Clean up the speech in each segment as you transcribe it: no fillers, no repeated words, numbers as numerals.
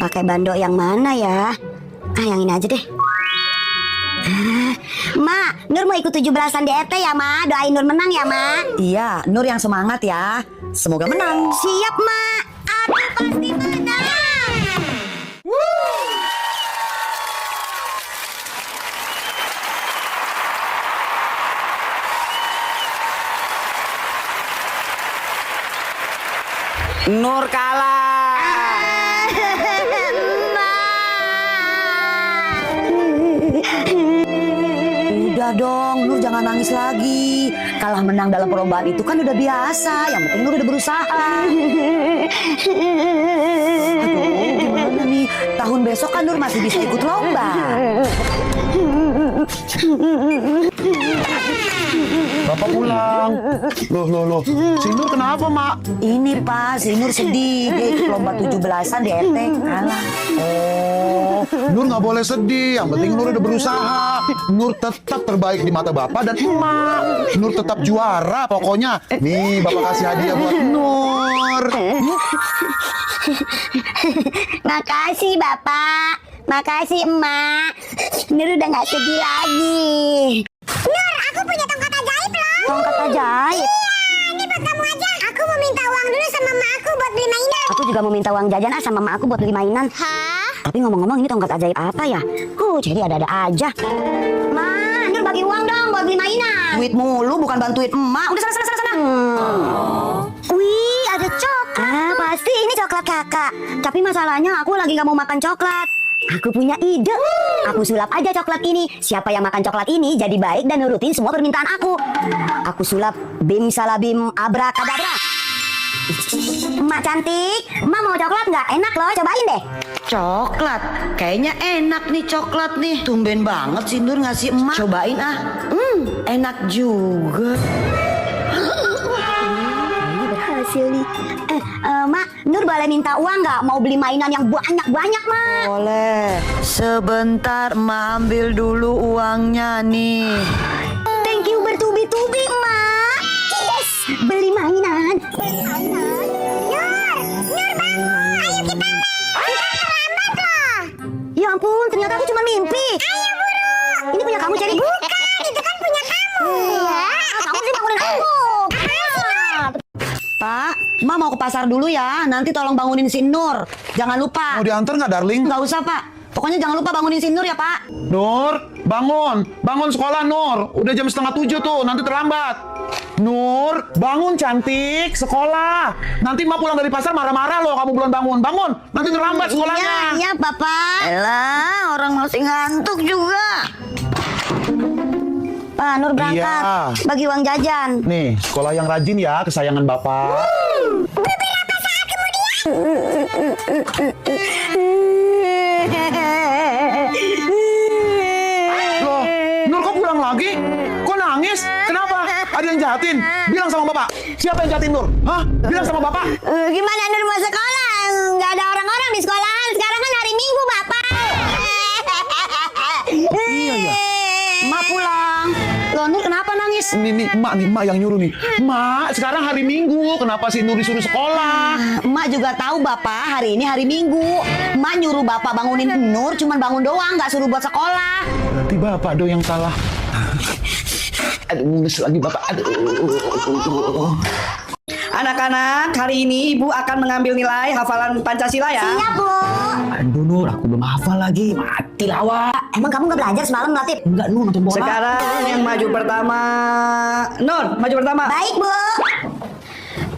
Pakai bando yang mana ya? Yang ini aja deh. Ma, Nur mau ikut 17-an DRT ya, Ma? Doain Nur menang ya, Ma? Iya, Nur yang semangat ya. Semoga menang. Siap, Ma. Aku pasti menang. Nur kalah. Udah dong, Nur jangan nangis lagi. Kalah menang dalam perlombaan itu kan udah biasa. Yang penting Nur udah berusaha. Aduh, gimana nih? Tahun besok kan Nur masih bisa ikut lomba. Bapak pulang. Loh. Si Nur kenapa, Mak? Ini Pak, si Nur sedih. Dia ikut lomba 17-an di RT kalah. Oh, Nur nggak boleh sedih. Yang penting Nur udah berusaha. Nur tetap terbaik di mata Bapak dan Emak. Nur tetap juara pokoknya. Nih, Bapak kasih hadiah buat Nur. Makasih, Bapak. Makasih, Emak. Nur udah nggak sedih lagi. Nur, aku punya tongkat ajaib loh. Tongkat ajaib? Iya, ini buat kamu aja. Aku mau minta uang dulu sama emak aku buat beli mainan. Aku juga mau minta uang jajan sama emak aku buat beli mainan. Hah? Tapi ngomong-ngomong ini tongkat ajaib apa ya? Jadi ada-ada aja. Ma, Nur bagi uang dong buat beli mainan. Duit mulu bukan bantuin emak. Udah sana. Wih, ada coklat. Pasti ini coklat kakak. Tapi masalahnya aku lagi gak mau makan coklat. Aku punya ide. Aku sulap aja coklat ini. Siapa yang makan coklat ini jadi baik dan nurutin semua permintaan aku. Aku sulap bim salabim abrakadabra. Emak cantik, emak mau coklat nggak? Enak loh, cobain deh. Coklat? Kayaknya enak nih coklat nih. Tumben banget sih Nur ngasih emak. Cobain ah. Enak juga. Berhasil nih. Mak, Nur boleh minta uang nggak? Mau beli mainan yang banyak-banyak, Mak. Boleh. Sebentar emak ambil dulu uangnya nih. Thank you bertubi-tubi, Mak. Yes, beli mainan. Nur bangun. Ayo kita main. Kita terlambat loh. Ya ampun, ternyata aku cuma mimpi. Ayo buru. Ini punya kamu, Ceri? Bukan, itu kan punya kamu. Iya. Kamu sih bangunin aku. Pak, emak mau ke pasar dulu ya. Nanti tolong bangunin si Nur. Jangan lupa. Mau diantar nggak, darling? Nggak usah, Pak. Pokoknya jangan lupa bangunin si Nur ya, Pak. Nur, bangun. Bangun sekolah, Nur. Udah jam 6:30 tuh, nanti terlambat. Nur, bangun cantik, sekolah. Nanti Mak pulang dari pasar marah-marah loh kamu belum bangun. Bangun, nanti terlambat sekolahnya. Iya, Bapak. Elah, orang masih ngantuk juga. Pak, Nur berangkat. Iya. Bagi uang jajan. Nih, sekolah yang rajin ya, kesayangan Bapak. Beberapa saat kemudian. Loh, Nur kok pulang lagi? Kok nangis? Kenapa? Ada yang jahatin? Bilang sama Bapak. Siapa yang jahatin Nur? Hah? Bilang sama Bapak. Gimana Nur mau sekolah? Nggak ada orang-orang di sekolahan. Sekarang kan hari Minggu, Bapak. Iya, iya. Emak pulang. Loh, Nur kenapa nangis? Nih, Emak yang nyuruh nih. Mak, sekarang hari Minggu. Kenapa si Nur disuruh sekolah? Emak juga tahu Bapak, hari ini hari Minggu. Emak nyuruh Bapak bangunin Nur, cuman bangun doang, nggak suruh buat sekolah. Nanti Bapak dong yang salah. Aduh, mulus lagi Bapak. Aduh. Anak-anak, hari ini Ibu akan mengambil nilai hafalan Pancasila ya. Iya, Bu. Aduh, Nur, aku belum hafal lagi. Mati lawa. Emang kamu nggak belajar semalam, Latif? Enggak, Nur, nonton bola. Sekarang yang maju pertama, Nur, maju pertama. Baik, Bu.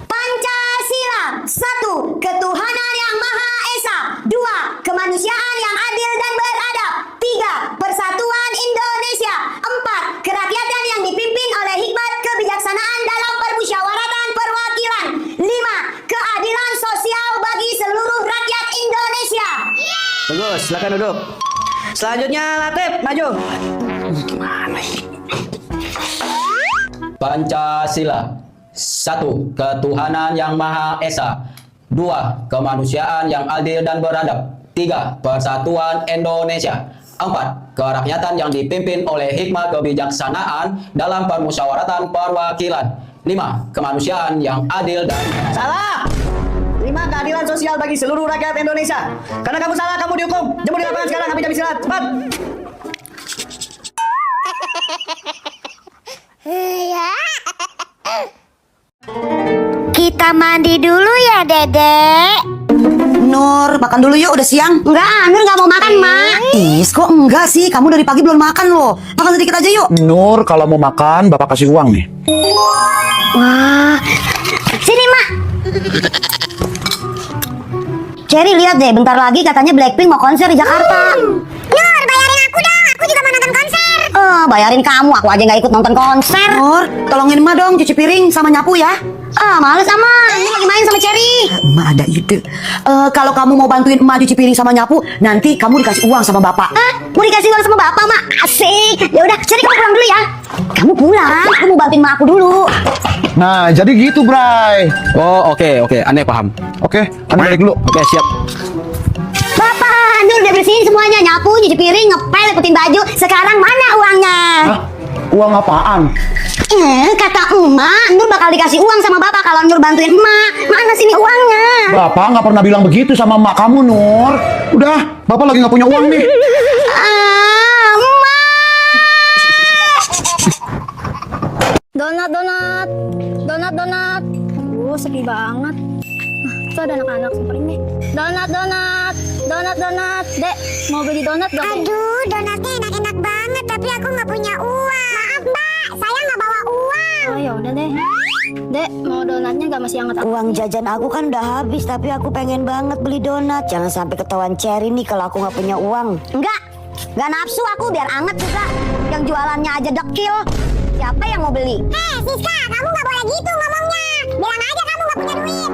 Pancasila. 1. Ketuhanan yang Maha Esa. 2. Kemanusiaan yang adil dan beradab. 3. Persatuan Indonesia. 4. Kerakyatan yang dipimpin oleh hikmat kebijaksanaan dalam permusyawaratan perwakilan. 5. Keadilan sosial bagi seluruh rakyat Indonesia. Bagus, silakan duduk. Selanjutnya Latif, maju. Gimana ini? Pancasila. 1. Ketuhanan yang Maha Esa. 2. Kemanusiaan yang adil dan beradab. 3. Persatuan Indonesia. 4. Kerakyatan yang dipimpin oleh hikmat kebijaksanaan dalam permusyawaratan perwakilan. 5. Kemanusiaan yang adil dan... Salah. Terima keadilan sosial bagi seluruh rakyat Indonesia. Karena kamu salah, kamu dihukum. Jemput di lapangan sekarang, habis jam istirahat. Cepat. Kita mandi dulu ya, Dedek. Nur, makan dulu yuk, udah siang. Enggak, Nur nggak mau makan, Mak. Is, kok enggak sih? Kamu dari pagi belum makan loh. Makan sedikit aja yuk. Nur, kalau mau makan, Bapak kasih uang nih. Wah, sini, Mak. Cherry, lihat deh, bentar lagi katanya Blackpink mau konser di Jakarta. Nur, bayarin aku dong. Aku juga mau nonton konser. Bayarin kamu, aku aja nggak ikut nonton konser. Nur, tolongin emak dong cuci piring sama nyapu ya. Males sama, ini lagi main sama Cherry. Emak ada ide. Kalau kamu mau bantuin emak cuci piring sama nyapu, nanti kamu dikasih uang sama bapak. Mau dikasih uang sama bapak, Mak? Asik. Ya udah, Cherry kamu pulang dulu ya. Kamu pulang, aku mau bantuin mak aku dulu. Nah, jadi gitu, Bray. Oh, oke, aneh paham. Oke, Anda balik dulu. Oke, siap. Bapak, Nur udah bersihin semuanya, nyapu, nyuci piring, ngepel, lipetin baju. Sekarang mana uangnya? Hah? Uang apaan? Kata emak, Nur bakal dikasih uang sama bapak kalau Nur bantuin emak. Mana sini uangnya? Bapak nggak pernah bilang begitu sama emak kamu, Nur. Udah, Bapak lagi nggak punya uang nih. Emak. Donat. Sepi banget. Tuh ada anak-anak seperti ini. Donat. Dek, mau beli donat gak? Aduh, donatnya enak-enak banget, tapi aku nggak punya uang. Maaf, Mbak, saya nggak bawa uang. Oh ya udah deh. Dek, mau donatnya gak masih hangat? Uang jajan aku kan udah habis, tapi aku pengen banget beli donat. Jangan sampai ketahuan Cherry nih kalau aku nggak punya uang. Nggak nafsu aku, biar anget juga. Yang jualannya aja dekil. Siapa yang mau beli? Siska, kamu nggak boleh gitu ngomongnya. Bilang aja kamu nggak punya duit.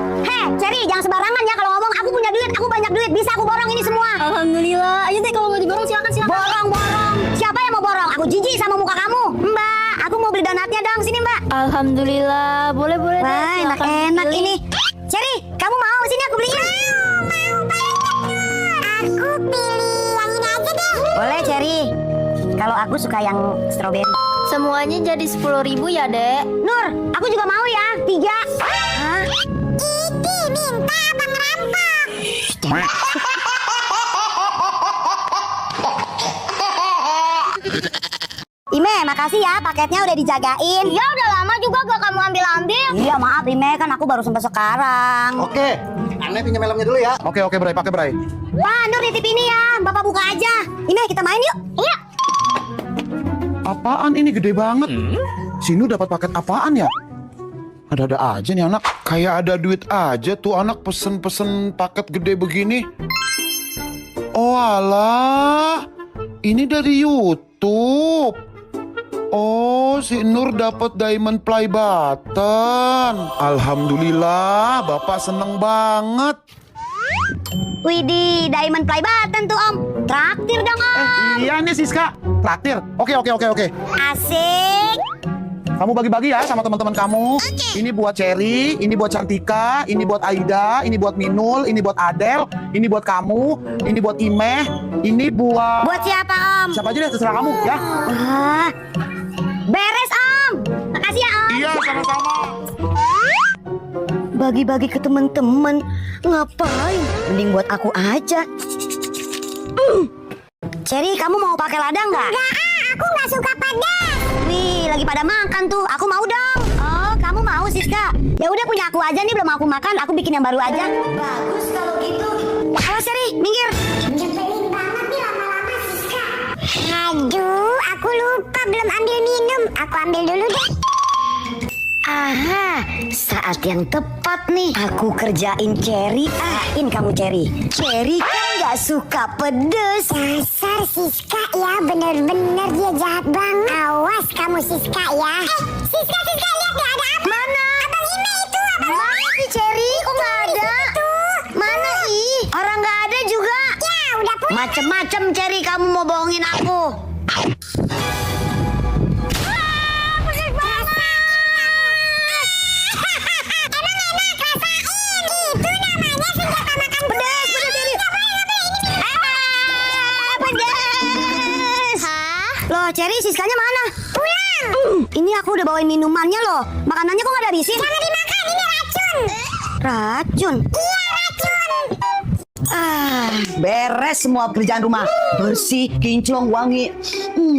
Cherry, jangan sembarangan ya kalau ngomong. Aku punya duit, aku banyak duit. Bisa aku borong ini semua. Alhamdulillah. Ayo deh kalau mau diborong silakan. Borong. Siapa yang mau borong? Aku jijik sama muka kamu. Mbak, aku mau beli donatnya dong. Sini, Mbak. Alhamdulillah. Boleh deh. Wah, Silakan enak pilih. ini. Cherry, kamu mau? Sini aku beliin. Aku pilih yang ini aja deh. Boleh, Cherry. Kalau aku suka yang strawberry. Semuanya jadi 10.000 ya, Dek. Nur, aku juga mau ya. 3. Hah? Iti minta apa ngerampok? Ime, makasih ya, paketnya udah dijagain. Ya udah lama juga gak kamu ambil-ambil. Iya, maaf Ime, kan aku baru sampai sekarang. Oke, Aneh pinjam helmnya dulu ya. Oke, Bray, pakai Bray. Pak, Nur nitip ini ya, Bapak buka aja. Ime, kita main yuk. Iya. Apaan ini gede banget? Sinu dapat paket apaan ya? Ada-ada aja nih anak. Kayak ada duit aja tuh anak pesen-pesen paket gede begini. Oh alah, ini dari YouTube. Oh, si Nur dapat diamond play button. Alhamdulillah, Bapak seneng banget. Widih, diamond play button tuh Om. Traktir dong Om. Iya nih Siska, traktir. Oke. Asik. Kamu bagi-bagi ya sama teman-teman kamu. Ini buat Cherry, ini buat Cantika, ini buat Aida, ini buat Minul, ini buat Adel, ini buat kamu, ini buat Imeh, ini buat... Buat siapa Om? Siapa aja deh, terserah kamu ya. Wah, beres Om. Makasih ya Om. Iya, sama-sama. Bagi-bagi ke teman-teman. Ngapain? Mending buat aku aja. Cherry, kamu mau pakai lada nggak? Aku nggak suka pedas. Wih, lagi pada makan tuh. Aku mau dong. Oh, kamu mau Siska? Ya udah punya aku aja nih, belum aku makan. Aku bikin yang baru aja. Bagus kalau gitu. Awas Cherry, minggir. Nyebelin banget nih lama-lama Siska. Aduh, aku lupa belum ambil minum. Aku ambil dulu deh. Aha, saat yang tepat nih. Aku kerjain Cherry. Kamu Cherry. Cherry kan nggak suka pedes. Dasar Siska ya, bener-bener dia jahat banget. Awas kamu Siska ya. Siska, lihat deh ada apa? Mana? Abang Ime itu, abang Mana sih Cherry? Kok nggak ada? Mana ih? Orang nggak ada juga. Ya, udah pulang. Macem-macem Cherry, kamu mau bohongin aku. Loh, Cherry, Siskanya mana? Pulang. Ini aku udah bawain minumannya loh. Makanannya kok nggak ada habisin? Jangan dimakan, ini racun. Racun? Iya, Beres semua pekerjaan rumah. Bersih, kinclong, wangi.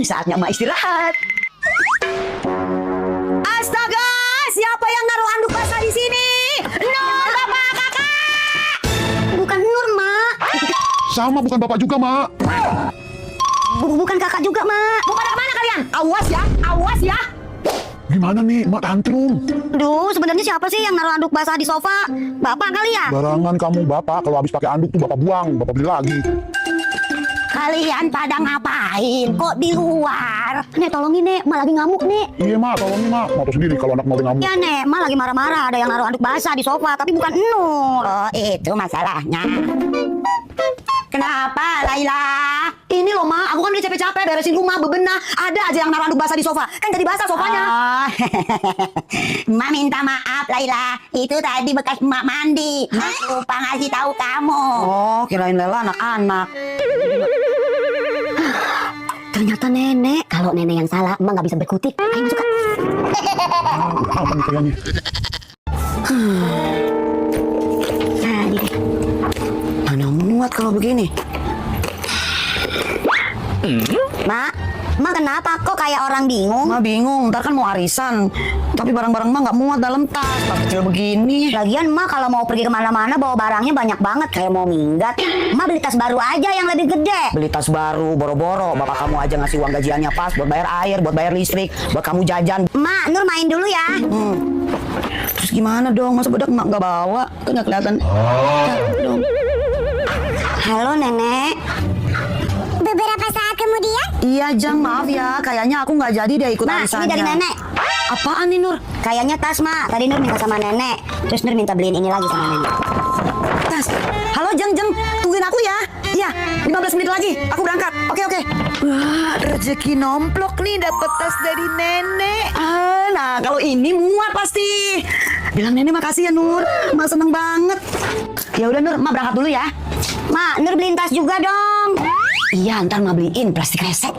Saatnya Mak istirahat. Astaga, siapa yang naruh anduk basah di sini? Nur, Bapak, Kakak. Bukan Nur, Mak. Sama bukan bapak juga, Mak. Bukan kakak juga, Mak. Mau pada kemana kalian? Awas ya, awas ya. Gimana nih, Mak tantrum? Duh, sebenarnya siapa sih yang naruh anduk basah di sofa? Bapak kali ya? Barangan kamu, Bapak. Kalau habis pakai anduk tuh Bapak buang. Bapak beli lagi. Kalian pada ngapain? Kok di luar? Nek, tolongin, Nek. Mak lagi ngamuk, Nek. Iya, Mak. Tolongin, Mak. Mau tahu sendiri kalau anak mau ngamuk. Ya, Nek. Mak lagi marah-marah. Ada yang naruh anduk basah di sofa, tapi bukan Nur. Oh, itu masalahnya. Kenapa, Laila? Ini loh, Ma, aku kan udah capek-capek beresin rumah, bebenah. Ada aja yang naruh anduk basah di sofa. Kan jadi basah sofanya. Oh, Mak minta maaf, Laila. Itu tadi bekas Mak mandi. Mak lupa ngasih tahu kamu. Oh, kirain Lela anak-anak. Ternyata nenek. Kalau nenek yang salah, Mak nggak bisa berkutik. Ayo masuk, Kak. Apa nih kayaknya? Nah, ini. Mana muat kalau begini? Mak kenapa kok kayak orang bingung? Ma bingung, ntar kan mau arisan. Tapi barang-barang Ma nggak muat dalam tas. Tas kecil begini. Lagian Mak kalau mau pergi kemana-mana bawa barangnya banyak banget kayak mau minggat. Mak beli tas baru aja yang lebih gede. Beli tas baru, boro-boro. Bapak kamu aja ngasih uang gajiannya pas buat bayar air, buat bayar listrik, buat kamu jajan. Mak, Nur main dulu ya. Terus gimana dong? Masa bedak Mak nggak bawa? Kan nggak kelihatan. Dong. Halo nenek. Beberapa saat kemudian, Iya Jang, maaf ya. Kayaknya aku nggak jadi deh ikut Mak, arisannya. ini dari nenek. Apaan nih Nur? Kayaknya tas, Mak. Tadi Nur minta sama nenek. Terus Nur minta beliin ini lagi sama nenek. Tas. Halo Jang, tungguin aku ya. Iya, 15 menit lagi. Aku berangkat. Oke. Wah, rezeki nomplok nih dapet tas dari nenek. Nah kalau ini muat pasti. Bilang nenek makasih ya Nur. Mak seneng banget. Ya udah Nur, Mak berangkat dulu ya. Mak, Nur beliin tas juga dong. Iya, ntar Mak beliin plastik resek.